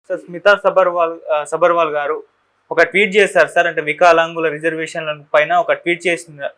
Sir Smita Sabharwal గారు ఒక tweet చేశారు సార్. అంటే వికలాంగుల రిజర్వేషన్ల పైన ఒక ట్వీట్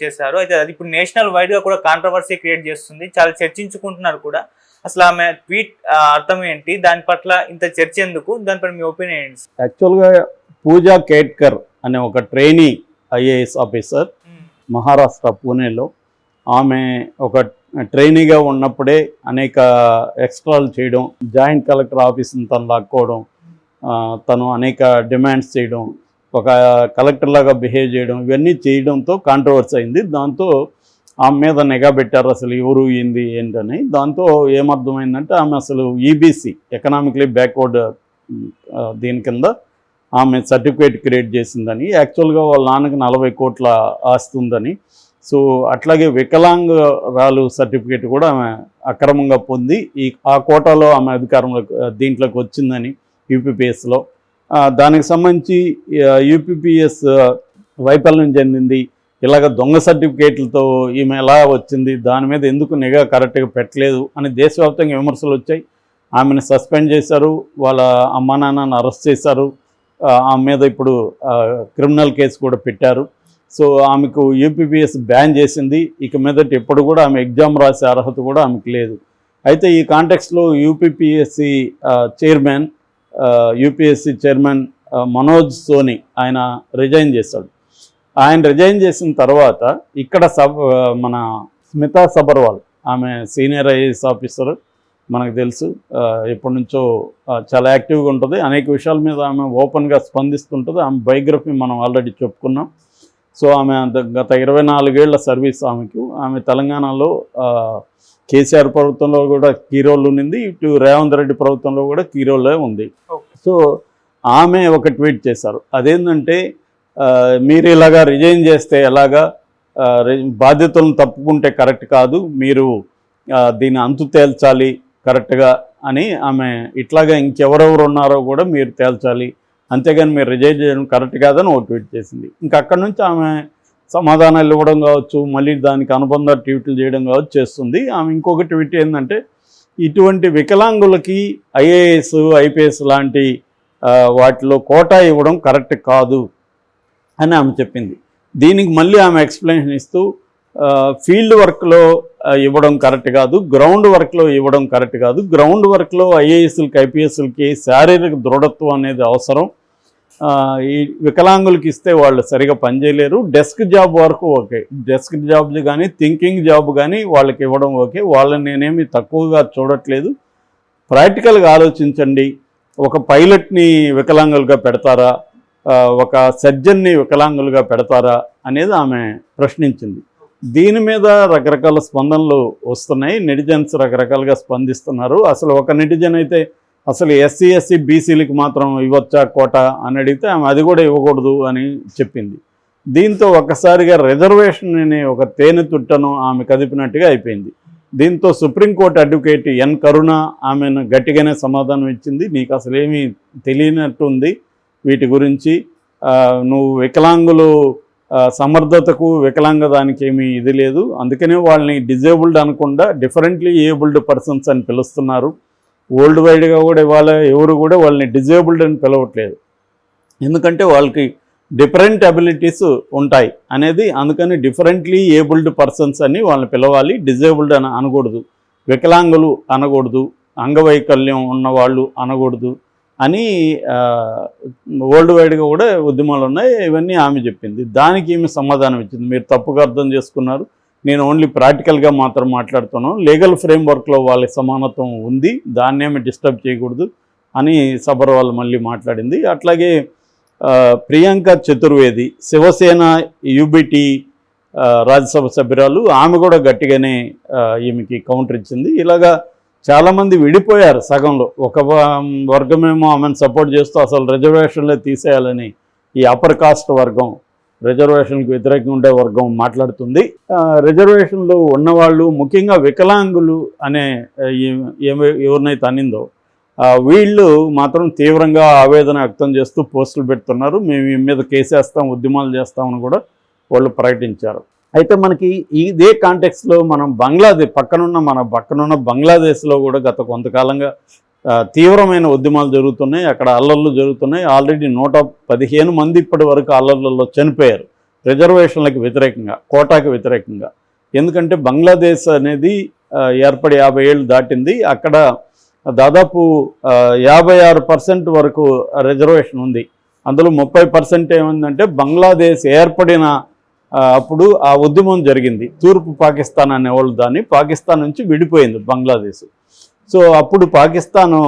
చేశారు. అయితే అది ఇప్పుడు నేషనల్ వైడ్ గా కూడా కాంట్రవర్సీ క్రియేట్ చేస్తుంది. చాలా చర్చించుకుంటున్నారు కూడా. అసలు ఆమె ట్వీట్ అర్థం ఏంటి, దాని పట్ల ఇంత చర్చ ఎందుకు, దానిపై మీ ఒపీనియన్ ఏంటి? యాక్చువల్గా పూజా కేట్కర్ అనే ఒక ట్రైనీ ఐఏఎస్ ఆఫీసర్ మహారాష్ట్ర పూణేలో ఆమె ఒక ట్రైనీగా ఉన్నప్పుడే అనేక ఎక్స్ట్రాలు చేయడం, జాయింట్ కలెక్టర్ ఆఫీస్ని తను లాక్కోవడం, తను అనేక డిమాండ్స్ చేయడం, ఒక కలెక్టర్ లాగా బిహేవ్ చేయడం, ఇవన్నీ చేయడంతో కాంట్రవర్సీ అయింది. దాంతో ఆమె మీద నిఘా పెట్టారు, అసలు ఎవరు ఏంది ఏంటని. దాంతో ఏమర్థమైందంటే ఆమె అసలు ఈబీసీ ఎకనామికలీ బ్యాక్వర్డ్ దీని కింద ఆమె సర్టిఫికేట్ క్రియేట్ చేసిందని, యాక్చువల్గా వాళ్ళ నాన్నకి 40 కోట్ల ఆస్తి ఉందని, సో అట్లాగే వికలాంగురాలు సర్టిఫికేట్ కూడా ఆమె అక్రమంగా పొంది ఆ కోటాలో ఆమె దీంట్లోకి వచ్చిందని యూపీపీఎస్లో. దానికి సంబంధించి యూపీపీఎస్ వైఫల్యం చెందింది. ఇలాగ దొంగ సర్టిఫికేట్లతో ఈమె ఎలా వచ్చింది, దాని మీద ఎందుకు నిఘా కరెక్ట్గా పెట్టలేదు అని దేశవ్యాప్తంగా విమర్శలు వచ్చాయి. ఆమెను సస్పెండ్ చేశారు, వాళ్ళ అమ్మా నాన్నను అరెస్ట్ చేశారు, ఆమె మీద ఇప్పుడు క్రిమినల్ కేసు కూడా పెట్టారు. సో ఆమెకు యూపీపీఎస్ బ్యాన్ చేసింది. ఇక మీదట ఎప్పుడు కూడా ఆమె ఎగ్జామ్ రాసే అర్హత కూడా ఆమెకు లేదు. అయితే ఈ కాంటెక్స్లో యూపీఎస్సీ చైర్మన్ మనోజ్ సోని ఆయన రిజైన్ చేశాడు. ఆయన రిజైన్ చేసిన తర్వాత ఇక్కడ మన స్మితా సబర్వాల్, ఆమె సీనియర్ ఐఏఎస్ ఆఫీసర్, మనకు తెలుసు ఎప్పటి నుంచో చాలా యాక్టివ్గా ఉంటుంది, అనేక విషయాల మీద ఆమె ఓపెన్గా స్పందిస్తుంటుంది. ఆమె బయోగ్రఫీ మనం ఆల్రెడీ చెప్పుకున్నాం. సో ఆమె గత 24 ఏళ్ల సర్వీస్ ఆమెకు. ఆమె తెలంగాణలో కేసీఆర్ ప్రభుత్వంలో కూడా కీ రోల్ ఉంది, ఇటు రేవంత్ రెడ్డి ప్రభుత్వంలో కూడా కీ రోలే ఉంది. సో ఆమె ఒక ట్వీట్ చేశారు, అదేంటంటే మీరు ఇలాగా రిజైన్ చేస్తే ఎలాగా, బాధ్యతలను తప్పుకుంటే కరెక్ట్ కాదు, మీరు దీన్ని అంతు తేల్చాలి కరెక్ట్గా అని ఆమె, ఇట్లాగా ఇంకెవరెవరు ఉన్నారో కూడా మీరు తేల్చాలి, అంతేగాని మీరు రిజైన్ చేయడం కరెక్ట్ కాదని ఒక ట్వీట్ చేసింది. ఇంకా అక్కడి నుంచి ఆమె సమాధానాలు ఇవ్వడం కావచ్చు, మళ్ళీ దానికి అనుబంధ ట్వీట్లు చేయడం కావచ్చు చేస్తుంది. ఆమె ఇంకొక ట్వీట్ ఏంటంటే, ఇటువంటి వికలాంగులకి ఐఏఎస్ ఐపీఎస్ లాంటి వాటిలో కోటా ఇవ్వడం కరెక్ట్ కాదు అని ఆమె చెప్పింది. దీనికి మళ్ళీ ఆమె ఎక్స్ప్లెనేషన్ ఇస్తూ ఫీల్డ్ వర్క్లో ఇవ్వడం కరెక్ట్ కాదు, గ్రౌండ్ వర్క్లో ఇవ్వడం కరెక్ట్ కాదు, గ్రౌండ్ వర్క్లో ఐఏఎస్లకి ఐపీఎస్లకి శారీరక దృఢత్వం అనేది అవసరం, ఈ వికలాంగులకి ఇస్తే వాళ్ళు సరిగా పనిచేయలేరు, డెస్క్ జాబ్ వరకు ఓకే, డెస్క్ జాబ్ కానీ థింకింగ్ జాబ్ కానీ వాళ్ళకి ఇవ్వడం ఓకే, వాళ్ళని నేనేమి తక్కువగా చూడట్లేదు, ప్రాక్టికల్గా ఆలోచించండి, ఒక పైలట్ని వికలాంగులుగా పెడతారా, ఒక సర్జన్ని వికలాంగులుగా పెడతారా అనేది ఆమె ప్రశ్నించింది. దీని మీద రకరకాల స్పందనలు వస్తున్నాయి, నెటిజన్స్ రకరకాలుగా స్పందిస్తున్నారు. అసలు ఒక నెటిజన్ అయితే అసలు ఎస్సీ ఎస్సీ బీసీలకి మాత్రం ఇవ్వచ్చా కోట అని అడిగితే ఆమె అది కూడా ఇవ్వకూడదు అని చెప్పింది. దీంతో ఒక్కసారిగా రిజర్వేషన్ అనే ఒక తేనె తుట్టను ఆమె కదిపినట్టుగా అయిపోయింది. దీంతో సుప్రీంకోర్టు అడ్వకేట్ ఎన్ కరుణ ఆమెను గట్టిగానే సమాధానం ఇచ్చింది, నీకు అసలు ఏమీ తెలియనట్టుంది వీటి గురించి, నువ్వు వికలాంగులు సమర్థతకు వికలాంగదానికి ఏమీ ఇది లేదు, అందుకనే వాళ్ళని డిజేబుల్డ్ అనకుండా డిఫరెంట్లీ ఏబుల్డ్ పర్సన్స్ అని పిలుస్తున్నారు, వరల్డ్ వైడ్గా కూడా ఇవాళ ఎవరు కూడా వాళ్ళని డిజేబుల్డ్ అని పిలవట్లేదు, ఎందుకంటే వాళ్ళకి డిఫరెంట్ అబిలిటీస్ ఉంటాయి అనేది, అందుకని డిఫరెంట్లీ ఏబుల్డ్ పర్సన్స్ అని వాళ్ళని పిలవాలి, డిజేబుల్డ్ అని అనకూడదు, వికలాంగులు అనకూడదు, అంగవైకల్యం ఉన్నవాళ్ళు అనకూడదు అని వరల్డ్ వైడ్గా కూడా ఉద్యమాలు ఉన్నాయి. ఇవన్నీ ఆమె చెప్పింది. దానికి ఈమె సమాధానం ఇచ్చింది, మీరు తప్పుగా అర్థం చేసుకున్నారు, నేను ఓన్లీ ప్రాక్టికల్గా మాత్రం మాట్లాడుతున్నాను, లీగల్ ఫ్రేమ్వర్క్లో వాళ్ళకి సమానత్వం ఉంది, దాన్నేమి డిస్టర్బ్ చేయకూడదు అని సబర్వాల్ మళ్ళీ మాట్లాడింది. అట్లాగే ప్రియాంక చతుర్వేది శివసేన యూబీటీ రాజ్యసభ సభ్యురాలు, ఆమె కూడా గట్టిగానే ఈమెకి కౌంటర్ ఇచ్చింది. ఇలాగా చాలామంది విడిపోయారు సగంలో, ఒక వర్గమేమో ఆమెను సపోర్ట్ చేస్తూ అసలు రిజర్వేషన్లే తీసేయాలని ఈ అప్పర్ కాస్ట్ వర్గం, రిజర్వేషన్కి వ్యతిరేకంగా ఉండే వర్గం మాట్లాడుతుంది. రిజర్వేషన్లు ఉన్నవాళ్ళు ముఖ్యంగా వికలాంగులు అనే ఎవరినైతే అనిందో వీళ్ళు మాత్రం తీవ్రంగా ఆవేదన వ్యక్తం చేస్తూ పోస్టులు పెడుతున్నారు, మేము ఈ మీద కేసేస్తాం, ఉద్యమాలు చేస్తామని కూడా వాళ్ళు ప్రకటించారు. అయితే మనకి ఇదే కాంటెక్స్లో మనం పక్కనున్న బంగ్లాదేశ్లో కూడా గత కొంతకాలంగా తీవ్రమైన ఉద్యమాలు జరుగుతున్నాయి, అక్కడ అల్లర్లు జరుగుతున్నాయి. ఆల్రెడీ 115 మంది ఇప్పటి వరకు అల్లర్లలో చనిపోయారు రిజర్వేషన్లకు వ్యతిరేకంగా, కోటాకి వ్యతిరేకంగా. ఎందుకంటే బంగ్లాదేశ్ అనేది ఏర్పడి 50 ఏళ్ళు దాటింది. అక్కడ దాదాపు 56% వరకు రిజర్వేషన్ ఉంది. అందులో 30% ఏమైందంటే బంగ్లాదేశ్ ఏర్పడిన అప్పుడు ఆ ఉద్యమం జరిగింది. తూర్పు పాకిస్తాన్ అనేవాళ్ళు దాన్ని, పాకిస్తాన్ నుంచి విడిపోయింది బంగ్లాదేశ్. సో అప్పుడు పాకిస్తాను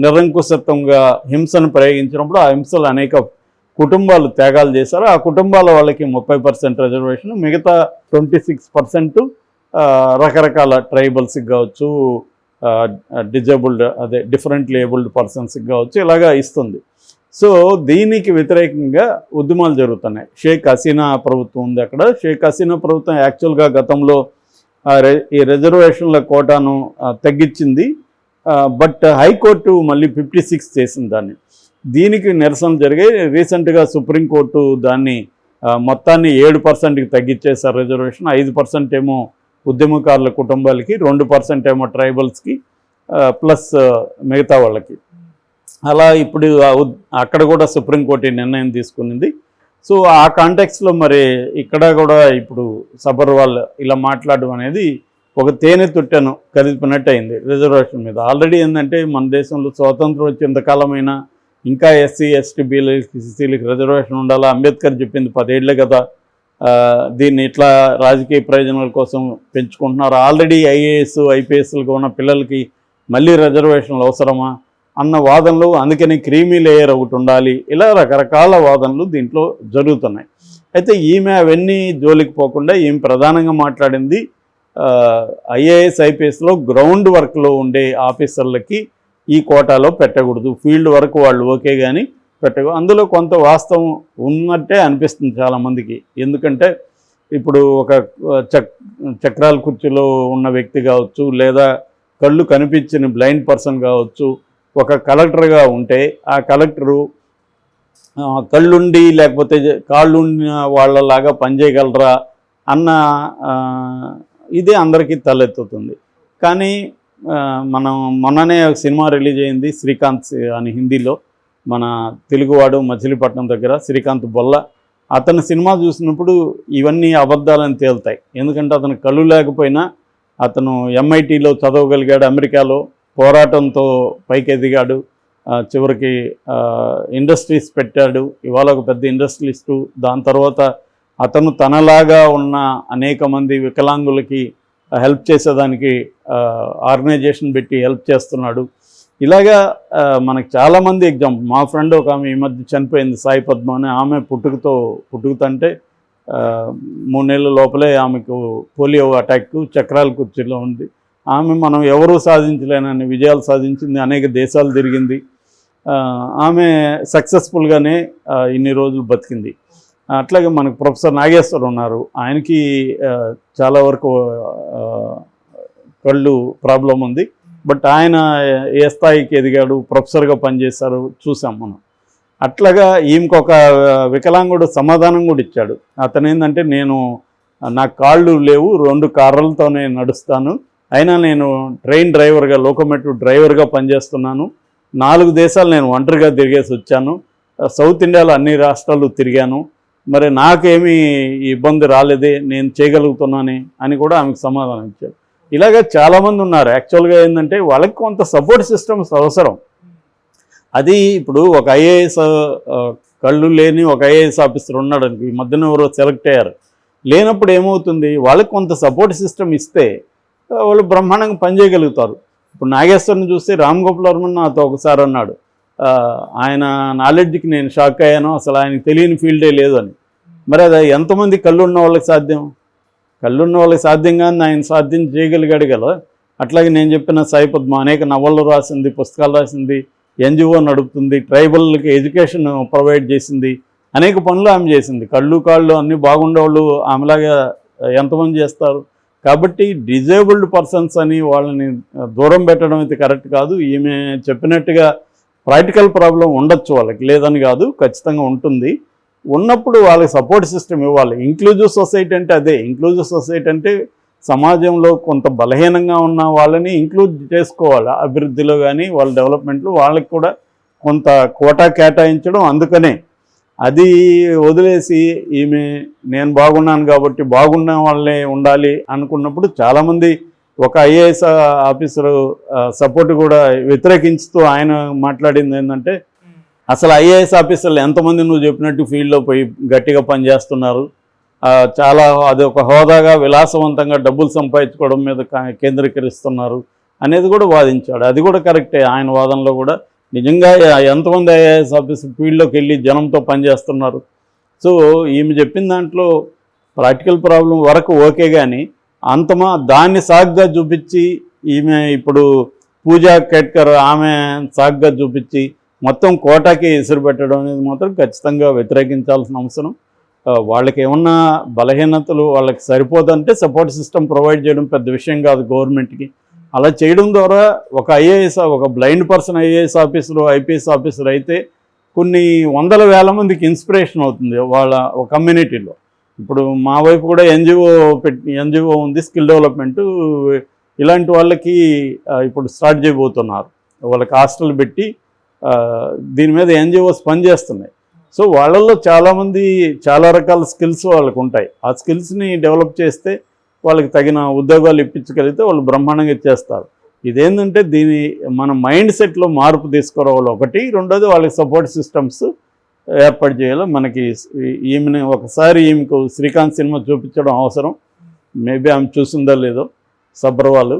నిరంకుశత్వంగా హింసను ప్రయోగించినప్పుడు ఆ హింసలు అనేక కుటుంబాలు త్యాగాలు చేశారు. ఆ కుటుంబాల వాళ్ళకి 30% రిజర్వేషన్, మిగతా 26% రకరకాల ట్రైబల్స్కి కావచ్చు, డిజేబుల్డ్ డిఫరెంట్లీ ఏబుల్డ్ పర్సన్స్కి కావచ్చు, ఇలాగా ఇస్తుంది. సో దీనికి వ్యతిరేకంగా ఉద్యమాలు జరుగుతున్నాయి. షేక్ హసీనా ప్రభుత్వం ఉంది అక్కడ. షేక్ హసీనా ప్రభుత్వం యాక్చువల్గా గతంలో ఈ రిజర్వేషన్ల కోటాను తగ్గించింది. బట్ హైకోర్టు మళ్ళీ 56 చేసింది దాన్ని. దీనికి నిరసన జరిగాయి. రీసెంట్గా సుప్రీంకోర్టు దాన్ని మొత్తాన్ని 7%కి తగ్గించేశారు రిజర్వేషన్. 5% ఏమో ఉద్యమకారుల కుటుంబాలకి, 2% ఏమో ట్రైబల్స్కి, ప్లస్ మిగతా వాళ్ళకి. అలా ఇప్పుడు అక్కడ కూడా సుప్రీంకోర్టు నిర్ణయం తీసుకునింది. సో ఆ కాంటెక్స్లో మరి ఇక్కడ కూడా ఇప్పుడు సబర్వాల్ ఇలా మాట్లాడడం అనేది ఒక తేనె తుట్టెను కదిపినట్టు అయింది రిజర్వేషన్ మీద. ఆల్రెడీ ఏంటంటే మన దేశంలో స్వాతంత్రం వచ్చి ఇంతకాలమైనా ఇంకా ఎస్సీ ఎస్టీ బీసీలకు రిజర్వేషన్ ఉండాలా. అంబేద్కర్ చెప్పింది 10 ఏళ్ళే కదా. దీన్ని ఇట్లా రాజకీయ ప్రయోజనాల కోసం పెంచుకుంటున్నారు. ఆల్రెడీ ఐఏఎస్ ఐపీఎస్లుగా ఉన్న పిల్లలకి మళ్ళీ రిజర్వేషన్లు అవసరమా అన్న వాదనలు, అందుకని క్రీమీ లేయర్ ఒకటి ఉండాలి, ఇలా రకరకాల వాదనలు దీంట్లో జరుగుతున్నాయి. అయితే ఈమె అవన్నీ జోలికి పోకుండా ఈమె ప్రధానంగా మాట్లాడింది ఐఏఎస్ ఐపీఎస్లో గ్రౌండ్ వర్క్లో ఉండే ఆఫీసర్లకి ఈ కోటాలో పెట్టకూడదు, ఫీల్డ్ వర్క్ వాళ్ళు ఓకే కానీ పెట్టకూడదు. అందులో కొంత వాస్తవం ఉన్నట్టే అనిపిస్తుంది చాలామందికి. ఎందుకంటే ఇప్పుడు ఒక చక్రాల కుర్చీలో ఉన్న వ్యక్తి కావచ్చు, లేదా కళ్ళు కనిపించిన బ్లైండ్ పర్సన్ కావచ్చు, ఒక కలెక్టర్గా ఉంటే ఆ కలెక్టరు కళ్ళుండి లేకపోతే కాళ్ళుండి వాళ్ళలాగా పనిచేయగలరా అన్న ఇదే అందరికీ తలెత్తుతుంది. కానీ మనం మొన్ననే ఒక సినిమా రిలీజ్ అయింది, శ్రీకాంత్ అని, హిందీలో. మన తెలుగువాడు మచిలీపట్నం దగ్గర శ్రీకాంత్ బొల్ల. అతని సినిమా చూసినప్పుడు ఇవన్నీ అబద్ధాలని తేలుతాయి. ఎందుకంటే అతను కళ్ళు లేకపోయినా అతను MITలో చదవగలిగాడు, అమెరికాలో పోరాటంతో పైకి ఎదిగాడు, చివరికి ఇండస్ట్రీస్ పెట్టాడు, ఇవాళ ఒక పెద్ద ఇండస్ట్రియలిస్టు. దాని తర్వాత అతను తనలాగా ఉన్న అనేక మంది వికలాంగులకి హెల్ప్ చేసేదానికి ఆర్గనైజేషన్ పెట్టి హెల్ప్ చేస్తున్నాడు. ఇలాగా మనకు చాలామంది ఎగ్జాంపుల్. మా ఫ్రెండ్ ఒక ఆమె ఈ మధ్య చనిపోయింది, సాయి పద్మ అని. ఆమె పుట్టుకతంటే 3 నెలల లోపలే ఆమెకు పోలియో అటాక్, చక్రాల కుర్చీలో ఉంది. ఆమె మనం ఎవరూ సాధించలేనని విజయాలు సాధించింది, అనేక దేశాలు తిరిగింది. ఆమె సక్సెస్ఫుల్గానే ఇన్ని రోజులు బతికింది. అట్లాగే మనకు ప్రొఫెసర్ నాగేశ్వర్ ఉన్నారు. ఆయనకి చాలా వరకు కళ్ళు ప్రాబ్లం ఉంది. బట్ ఆయన ఏ స్థాయికి ఎదిగాడు, ప్రొఫెసర్గా పనిచేశారు చూసాం మనం. అట్లాగా ఈమెకొక వికలాంగుడు సమాధానం కూడా ఇచ్చాడు. అతను ఏంటంటే, నాకు కాళ్ళు లేవు, 2 కార్లతోనే నడుస్తాను, అయినా నేను ట్రైన్ డ్రైవర్గా, లోకోమోటివ్ డ్రైవర్గా పనిచేస్తున్నాను, 4 దేశాలు నేను ఒంటరిగా తిరిగేసి వచ్చాను, సౌత్ ఇండియాలో అన్ని రాష్ట్రాలు తిరిగాను, మరి నాకేమీ ఇబ్బంది రాలేదే, నేను చేయగలుగుతున్నానే అని కూడా ఆమెకు సమాధానం ఇచ్చాడు. ఇలాగ చాలామంది ఉన్నారు. యాక్చువల్గా ఏంటంటే వాళ్ళకి కొంత సపోర్ట్ సిస్టమ్స్ అవసరం. అది ఇప్పుడు ఒక ఐఏఎస్, కళ్ళు లేని ఒక ఐఏఎస్ ఆఫీసర్ ఉన్నాడు, ఈ మధ్యన ఎవరో సెలెక్ట్ అయ్యారు. లేనప్పుడు ఏమవుతుంది, వాళ్ళకి కొంత సపోర్ట్ సిస్టమ్ ఇస్తే వాళ్ళు బ్రహ్మాండంగా పనిచేయగలుగుతారు. ఇప్పుడు నాగేశ్వరిని చూస్తే రామ్ గోపాల్ వర్మ నాతో ఒకసారి అన్నాడు, ఆయన నాలెడ్జ్కి నేను షాక్ అయ్యాను, అసలు ఆయనకి తెలియని ఫీల్డే లేదు అని. మరి అది ఎంతమంది కళ్ళు ఉన్న వాళ్ళకి సాధ్యం? కళ్ళున్న వాళ్ళకి సాధ్యం కానీ ఆయన సాధ్యం చేయగలిగాడు కదా. అట్లాగే నేను చెప్పిన సాయి పద్మ అనేక నవళ్ళు రాసింది, పుస్తకాలు రాసింది, NGO నడుపుతుంది, ట్రైబల్కి ఎడ్యుకేషన్ ప్రొవైడ్ చేసింది, అనేక పనులు ఆమె చేసింది. కాళ్ళు అన్నీ బాగుండేవాళ్ళు ఆమెలాగా ఎంతమంది చేస్తారు? కాబట్టి డిజేబుల్డ్ పర్సన్స్ అని వాళ్ళని దూరం పెట్టడం అయితే కరెక్ట్ కాదు. ఈమె చెప్పినట్టుగా ప్రాక్టికల్ ప్రాబ్లం ఉండొచ్చు వాళ్ళకి, లేదని కాదు, ఖచ్చితంగా ఉంటుంది. ఉన్నప్పుడు వాళ్ళకి సపోర్ట్ సిస్టమ్ ఇవ్వాలి. ఇంక్లూజివ్ సొసైటీ అంటే అదే. ఇంక్లూజివ్ సొసైటీ అంటే సమాజంలో కొంత బలహీనంగా ఉన్న వాళ్ళని ఇంక్లూడ్ చేసుకోవాలి అభివృద్ధిలో కానీ వాళ్ళ డెవలప్మెంట్లో. వాళ్ళకి కూడా కొంత కోటా కేటాయించడం. అందుకనే అది వదిలేసి ఈమె నేను బాగున్నాను కాబట్టి బాగున్న వాళ్ళే ఉండాలి అనుకున్నప్పుడు చాలామంది ఒక ఐఏఎస్ ఆఫీసరు సపోర్ట్ కూడా వ్యతిరేకించుతూ ఆయన మాట్లాడింది ఏంటంటే, అసలు ఐఏఎస్ ఆఫీసర్లు ఎంతమంది నువ్వు చెప్పినట్టు ఫీల్డ్లో పోయి గట్టిగా పనిచేస్తున్నారు, చాలా అది ఒక హోదాగా విలాసవంతంగా డబ్బులు సంపాదించుకోవడం మీద కేంద్రీకరిస్తున్నారు అనేది కూడా వాదించాడు. అది కూడా కరెక్టే. ఆయన వాదనలో కూడా నిజంగా ఎంతమంది ఐఏఎస్ ఆఫీసర్ ఫీల్డ్లోకి వెళ్ళి జనంతో పనిచేస్తున్నారు. సో ఈమె చెప్పిన దాంట్లో ప్రాక్టికల్ ప్రాబ్లం వరకు ఓకే, కానీ దాన్ని సాగ్గా చూపించి ఈమె ఇప్పుడు పూజా కేట్కర్ ఆమె సాగ్గా చూపించి మొత్తం కోటాకి ఎసురు పెట్టడం అనేది మాత్రం ఖచ్చితంగా వ్యతిరేకించాల్సిన అవసరం. వాళ్ళకి ఏమన్నా బలహీనతలు వాళ్ళకి సరిపోదంటే సపోర్ట్ సిస్టమ్ ప్రొవైడ్ చేయడం పెద్ద విషయం కాదు గవర్నమెంట్కి. అలా చేయడం ద్వారా ఒక blind person IAS officer IPS officer అయితే కొన్ని వందల వేల మందికి ఇన్స్పిరేషన్ అవుతుంది వాళ్ళ కమ్యూనిటీలో. ఇప్పుడు మా వైపు కూడా ఎన్జిఓ ఉంది, స్కిల్ డెవలప్మెంటు. ఇలాంటి వాళ్ళకి ఇప్పుడు స్టార్ట్ చేయబోతున్నారు. వాళ్ళకి హాస్టల్ పెట్టి దీని మీద ఎన్జిఓస్ పనిచేస్తున్నాయి. సో వాళ్ళల్లో చాలామంది చాలా రకాల స్కిల్స్ వాళ్ళకు ఉంటాయి. ఆ స్కిల్స్ని డెవలప్ చేస్తే వాళ్ళకి తగిన ఉద్యోగాలు ఇప్పించగలిగితే వాళ్ళు బ్రహ్మాండంగా చేస్తారు. ఇదేంటంటే మన మైండ్ సెట్లో మార్పు తీసుకురావాలి ఒకటి. రెండోది వాళ్ళకి సపోర్ట్ సిస్టమ్స్ ఏర్పాటు చేయాలి. మనకి ఈమెకు శ్రీకాంత్ సినిమా చూపించడం అవసరం. మేబీ ఆమె చూసిందో లేదో సబర్వాల్.